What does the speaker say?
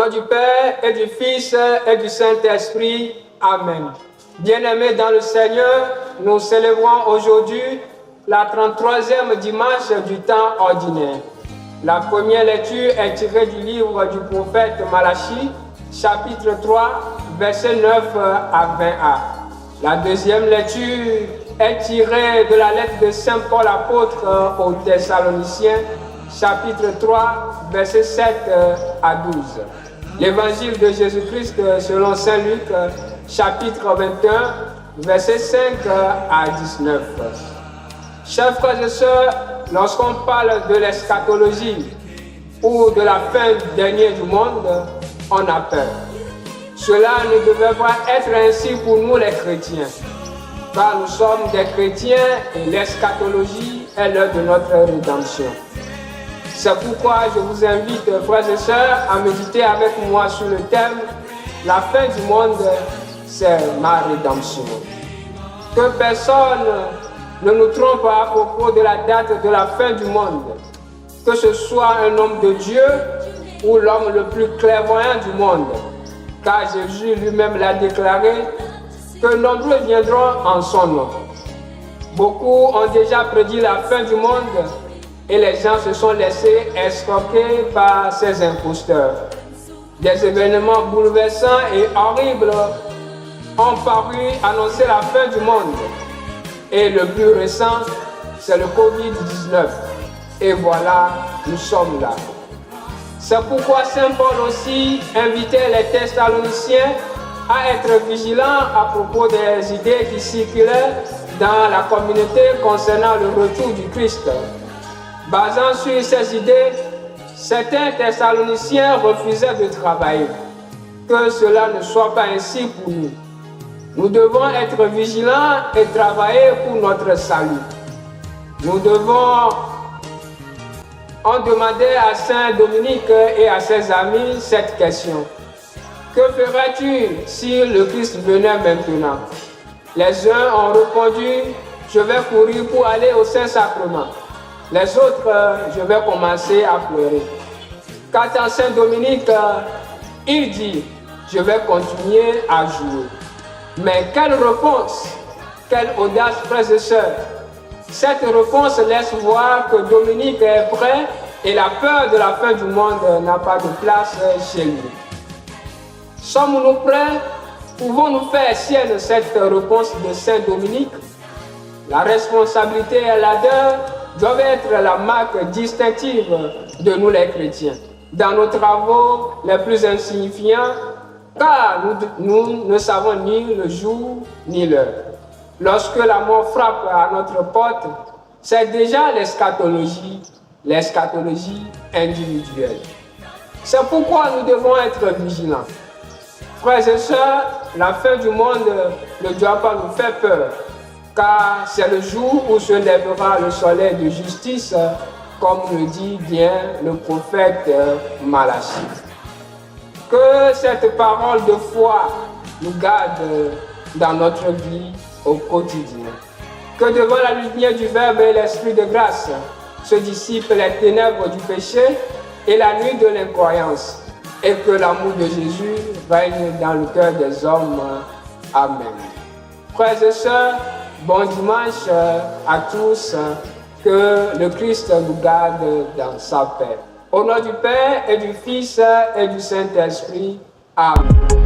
nom du Père et du Fils et du Saint-Esprit. Amen. Bien-aimés dans le Seigneur, nous célébrons aujourd'hui la 33e dimanche du temps ordinaire. La première lecture est tirée du livre du prophète Malachie, chapitre 3, versets 9 à 20a. La deuxième lecture est tirée de la lettre de Saint Paul apôtre aux Thessaloniciens, chapitre 3, versets 7 à 12. L'évangile de Jésus-Christ selon Saint Luc, chapitre 21, versets 5 à 19. Chers frères et sœurs, lorsqu'on parle de l'eschatologie ou de la fin dernière du monde, on a peur. Cela ne devait pas être ainsi pour nous les chrétiens, car nous sommes des chrétiens et l'eschatologie est l'heure de notre rédemption. C'est pourquoi je vous invite, frères et sœurs, à méditer avec moi sur le thème « La fin du monde, c'est ma rédemption ». Que personne ne nous trompe à propos de la date de la fin du monde, que ce soit un homme de Dieu ou l'homme le plus clairvoyant du monde, car Jésus lui-même l'a déclaré que nombreux viendront en son nom. Beaucoup ont déjà prédit la fin du monde et les gens se sont laissés escroquer par ces imposteurs. Des événements bouleversants et horribles ont paru annoncer la fin du monde. Et le plus récent, c'est le Covid-19. Et voilà, nous sommes là. C'est pourquoi Saint Paul aussi invitait les Thessaloniciens à être vigilants à propos des idées qui circulaient dans la communauté concernant le retour du Christ. Basant sur ces idées, certains Thessaloniciens refusaient de travailler. Que cela ne soit pas ainsi pour nous. Nous devons être vigilants et travailler pour notre salut. Nous devons demander à Saint Dominique et à ses amis cette question. Que ferais-tu si le Christ venait maintenant? Les uns ont répondu, je vais courir pour aller au Saint-Sacrement. Les autres, je vais commencer à pleurer. Quant à Saint Dominique, il dit, je vais continuer à jouer. Mais quelle réponse, quelle audace, frères et sœurs. Cette réponse laisse voir que Dominique est prêt et la peur de la fin du monde n'a pas de place chez lui. Sommes-nous prêts? Pouvons-nous faire sienne cette réponse de Saint Dominique? La responsabilité et l'ardeur doivent être la marque distinctive de nous les chrétiens. Dans nos travaux les plus insignifiants, car nous ne savons ni le jour ni l'heure. Lorsque la mort frappe à notre porte, c'est déjà l'eschatologie individuelle. C'est pourquoi nous devons être vigilants. Frères et sœurs, la fin du monde ne doit pas nous faire peur, car c'est le jour où se lèvera le soleil de justice, comme le dit bien le prophète Malachie. Que cette parole de foi nous garde dans notre vie au quotidien. Que devant la lumière du Verbe et l'Esprit de grâce se dissipent les ténèbres du péché et la nuit de l'incroyance, et que l'amour de Jésus règne dans le cœur des hommes. Amen. Frères et sœurs, bon dimanche à tous, que le Christ nous garde dans sa paix. Au nom du Père et du Fils et du Saint-Esprit. Amen.